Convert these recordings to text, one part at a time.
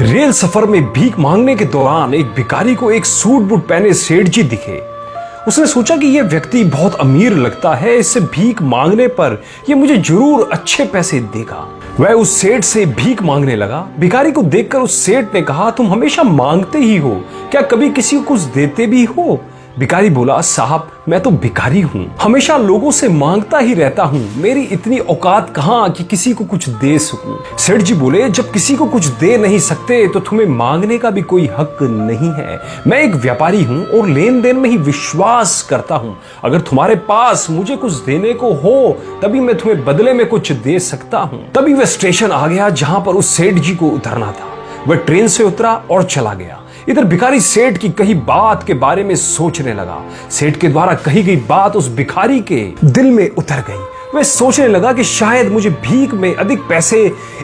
Rail सफर में भीख मांगने के दौरान एक भिखारी को एक सूट बूट पहने सेठ जी दिखे। उसने सोचा कि यह व्यक्ति बहुत अमीर लगता है, इससे भीख मांगने पर यह मुझे जरूर अच्छे पैसे देगा। वह उस सेठ से भीख मांगने लगा। भिखारी को देखकर उस सेठ ने कहा, तुम हमेशा मांगते ही हो, क्या कभी किसी को कुछ देते भी हो? भिखारी बोला, साहब मैं तो भिखारी हूँ, हमेशा लोगों से मांगता ही रहता हूँ, मेरी इतनी औकात कहाँ कि किसी को कुछ दे सकूं। सेठ जी बोले, जब किसी को कुछ दे नहीं सकते तो तुम्हें मांगने का भी कोई हक नहीं है। मैं एक व्यापारी हूँ और लेन देन में ही विश्वास करता हूँ। अगर तुम्हारे पास मुझे कुछ देने को हो तभी मैं तुम्हें बदले में कुछ दे सकता हूँ। तभी वह स्टेशन आ गया जहां पर उस सेठ जी को उतरना था। वह ट्रेन से उतरा और चला गया। इधर भिखारी सेठ की कही बात के बारे में सोचने लगा। सेठ के द्वारा कही गई बात उस भिखारी के दिल में उतर गई। वह सोचने लगा कि शायद मुझे भीख में अधिक पैसे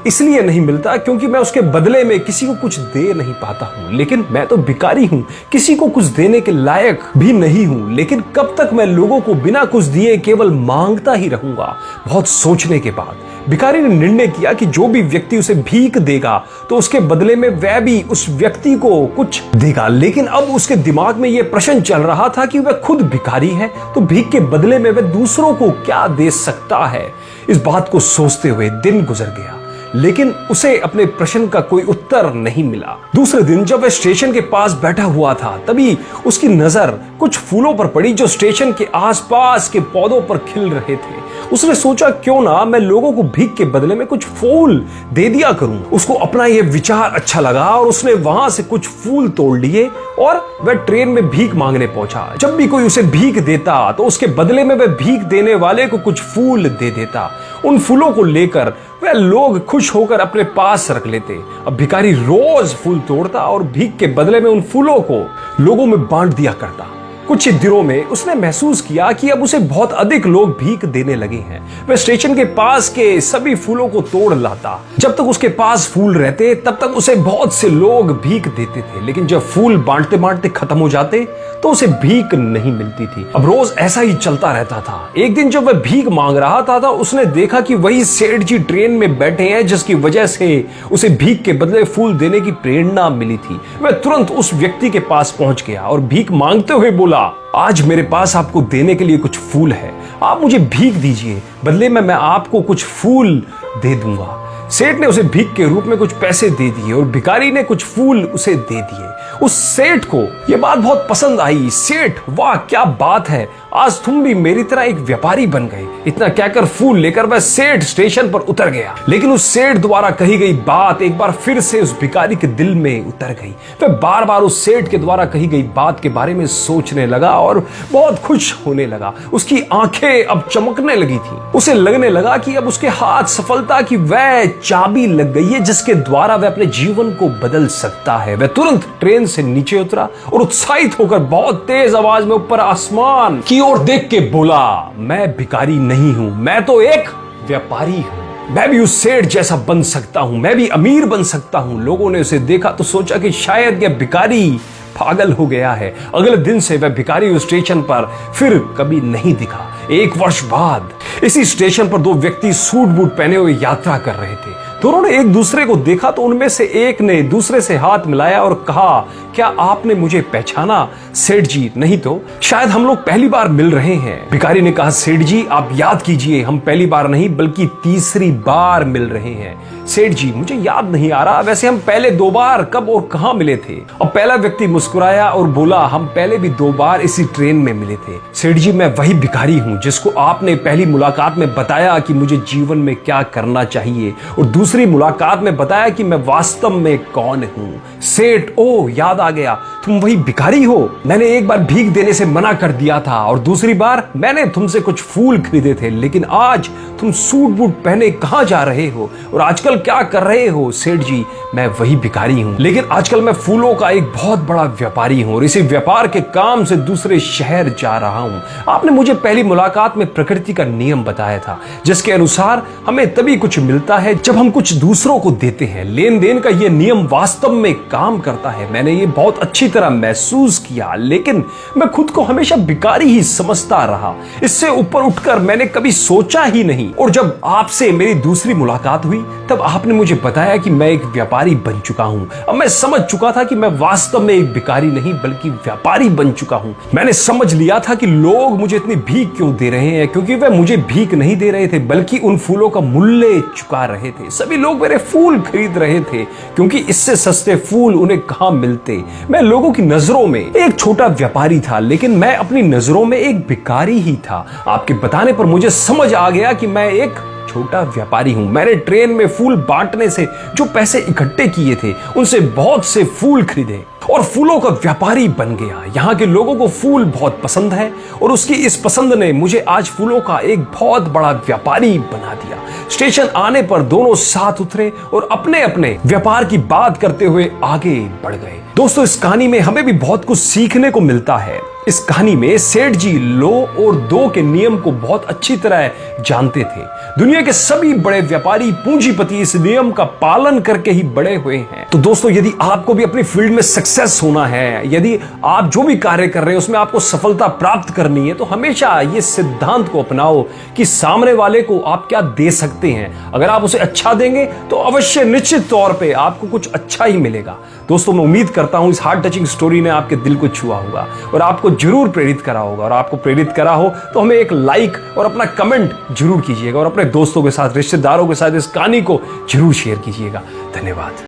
इसलिए नहीं मिलता क्योंकि मैं उसके बदले में किसी को कुछ दे नहीं पाता हूँ। लेकिन मैं तो भिखारी हूँ, किसी को कुछ देने के लायक भी नहीं हूँ। लेकिन कब तक मैं लोगों को बिना कुछ दिए केवल मांगता ही रहूंगा? बहुत सोचने के बाद भिखारी ने निर्णय किया कि जो भी व्यक्ति उसे भीख देगा तो उसके बदले में वह भी उस व्यक्ति को कुछ देगा। लेकिन अब उसके दिमाग में यह प्रश्न चल रहा था कि वह खुद भिखारी है तो भीख के बदले में वह दूसरों को क्या दे सकता है। इस बात को सोचते हुए दिन गुजर गया, लेकिन उसे अपने प्रश्न का कोई उत्तर नहीं मिला। दूसरे दिन जब वह स्टेशन के पास बैठा हुआ था तभी उसकी नजर कुछ फूलों पर पड़ी जो स्टेशन के आसपास के पौधों पर खिल रहे थे। उसने सोचा, क्यों ना मैं लोगों को भीख के बदले में कुछ फूल दे दिया करूं। उसको अपना यह विचार अच्छा लगा और उसने वहां से कुछ फूल तोड़ लिए और वह ट्रेन में भीख मांगने पहुंचा। जब भी कोई उसे भीख देता तो उसके बदले में वह भीख देने वाले को कुछ फूल दे देता। उन फूलों को लेकर वह लोग खुश होकर अपने पास रख लेते। अब भिखारी रोज फूल तोड़ता और भीख के बदले में उन फूलों को लोगों में बांट दिया करता। कुछ दिनों में उसने महसूस किया कि अब उसे बहुत अधिक लोग भीख देने लगे हैं। वह स्टेशन के पास के सभी फूलों को तोड़ लाता। जब तक उसके पास फूल रहते तब तक उसे बहुत से लोग भीख देते थे, लेकिन जब फूल बांटते बांटते खत्म हो जाते तो उसे भीख नहीं मिलती थी। अब रोज ऐसा ही चलता रहता था। एक दिन जब वह भीख मांग रहा था तो उसने देखा कि वही सेठ जी ट्रेन में बैठे हैं जिसकी वजह से उसे भीख के बदले फूल देने की प्रेरणा मिली थी। वह तुरंत उस व्यक्ति के पास पहुंच गया और भीख मांगते हुए बोला, आज मेरे पास आपको देने के लिए कुछ फूल है, आप मुझे भीख दीजिए, बदले में मैं आपको कुछ फूल दे दूंगा। सेठ ने उसे भीख के रूप में कुछ पैसे दे दिए और भिखारी ने कुछ फूल उसे दे दिए। उस सेठ को यह बात बहुत पसंद आई। सेठ, वाह क्या बात है, आज तुम भी मेरी तरह एक व्यापारी बन गए। इतना कहकर फूल लेकर वह सेठ स्टेशन पर उतर गया। लेकिन उस सेठ द्वारा कही गई बात एक बार फिर से उस भिखारी के दिल में उतर गई। वह बार बार उस सेठ के द्वारा कही गई बात के बारे में सोचने लगा और बहुत खुश होने लगा। उसकी आंखें अब चमकने लगी थी। उसे लगने लगा कि अब उसके हाथ सफलता की वह चाबी लग गई है जिसके द्वारा वह अपने जीवन को बदल सकता है। वह तुरंत ट्रेन से नीचे उतरा और उत्साहित होकर बहुत तेज आवाज में ऊपर आसमान की ओर देख के बोला, मैं भिखारी नहीं हूं, मैं तो एक व्यापारी हूं। मैं भी उस सेठ जैसा बन सकता हूं, मैं भी अमीर बन सकता हूं। लोगों ने उसे देखा तो सोचा कि शायद यह भिखारी पागल हो गया है। अगले दिन से वह भिखारी उस स्टेशन पर फिर कभी नहीं दिखा। एक वर्ष बाद इसी स्टेशन पर दो व्यक्ति सूट बूट पहने हुए यात्रा कर रहे थे। दोनों ने एक दूसरे को देखा तो उनमें से एक ने दूसरे से हाथ मिलाया और कहा, क्या आपने मुझे पहचाना? सेठ जी, नहीं तो, शायद हम लोग पहली बार मिल रहे हैं। भिखारी ने कहा, सेठ जी आप याद कीजिए, हम पहली बार नहीं बल्कि तीसरी बार मिल रहे हैं। सेठ जी, मुझे याद नहीं आ रहा, वैसे हम पहले 2 बार कब और कहां मिले थे? अब पहला व्यक्ति मुस्कुराया और बोला, हम पहले भी 2 बार इसी ट्रेन में मिले थे। सेठ जी, मैं वही भिखारी हूं जिसको आपने पहली मुलाकात में बताया कि मुझे जीवन में क्या करना चाहिए और दूसरी मुलाकात में बताया कि मैं वास्तव में कौन हूं। सेठ, ओ याद आ गया, तुम वही भिखारी हो। मैंने एक बार भीख देने से मना कर दिया था और दूसरी बार मैंने तुमसे कुछ फूल खरीदे थे, लेकिन आज तुम सूट बूट पहने कहां जा रहे हो और आजकल क्या कर रहे हो? सेठ जी, मैं वही भिखारी हूं, लेकिन आजकल मैं फूलों का एक बहुत बड़ा व्यापारी हूं और इसी व्यापार के काम से दूसरे शहर जा रहा हूं। आपने मुझे पहली मुलाकात में प्रकृति का नियम बताया था जिसके अनुसार हमें तभी कुछ मिलता है जब हम कुछ कुछ दूसरों को देते हैं। लेन देन का ये नियम वास्तव में काम करता है। मैंने ये बहुत अच्छी तरह महसूस किया, लेकिन मैं खुद को हमेशा भिखारी ही समझता रहा। इससे ऊपर उठकर मैंने कभी सोचा ही नहीं। और जब आपसे मेरी दूसरी मुलाकात हुई तब आपने मुझे बताया कि मैं एक व्यापारी बन चुका हूं। अब मैं समझ चुका था कि मैं वास्तव में एक भिखारी नहीं बल्कि व्यापारी बन चुका हूं। मैंने समझ लिया था कि लोग मुझे इतनी भीख क्यों दे रहे हैं, क्योंकि वे मुझे भीख नहीं दे रहे थे बल्कि उन फूलों का मूल्य चुका रहे थे। सभी लोग मेरे फूल खरीद रहे थे क्योंकि इससे सस्ते फूल उन्हें कहां मिलते। मैं लोगों की नजरों में एक छोटा व्यापारी था, लेकिन मैं अपनी नजरों में एक भिखारी ही था। आपके बताने पर मुझे समझ आ गया कि मैं एक छोटा व्यापारी हूं। मैंने ट्रेन में फूल बांटने से जो पैसे इकट्ठे किए थे उनसे बहुत से फूल खरीदे और फूलों का व्यापारी बन गया। यहाँ के लोगों को फूल बहुत पसंद है और उसकी इस पसंद ने मुझे आज फूलों का एक बहुत बड़ा व्यापारी बना दिया। स्टेशन आने पर दोनों साथ उतरे और अपने अपने व्यापार की बात करते हुए आगे बढ़ गए। दोस्तों, इस कहानी में हमें भी बहुत कुछ सीखने को मिलता है। इस कहानी में सेठ जी लो और दो के नियम को बहुत अच्छी तरह जानते थे। दुनिया के सभी बड़े व्यापारी पूंजीपति इस नियम का पालन करके ही बड़े हुए हैं। तो दोस्तों, यदि आपको भी अपनी फील्ड में सक्सेस होना है, यदि आप जो भी कार्य कर रहे हैं उसमें आपको सफलता प्राप्त करनी है, तो हमेशा ये सिद्धांत को अपनाओ कि सामने वाले को आप क्या दे सकते हैं। अगर आप उसे अच्छा देंगे तो अवश्य निश्चित तौर पे आपको कुछ अच्छा ही मिलेगा। दोस्तों, मैं उम्मीद करता हूं इस हार्ट टचिंग स्टोरी ने आपके दिल को छुआ होगा और आपको जरूर प्रेरित करा होगा। और आपको प्रेरित करा हो तो हमें एक लाइक और अपना कमेंट जरूर कीजिएगा और अपने दोस्तों के साथ, रिश्तेदारों के साथ इस कहानी को जरूर शेयर कीजिएगा। धन्यवाद।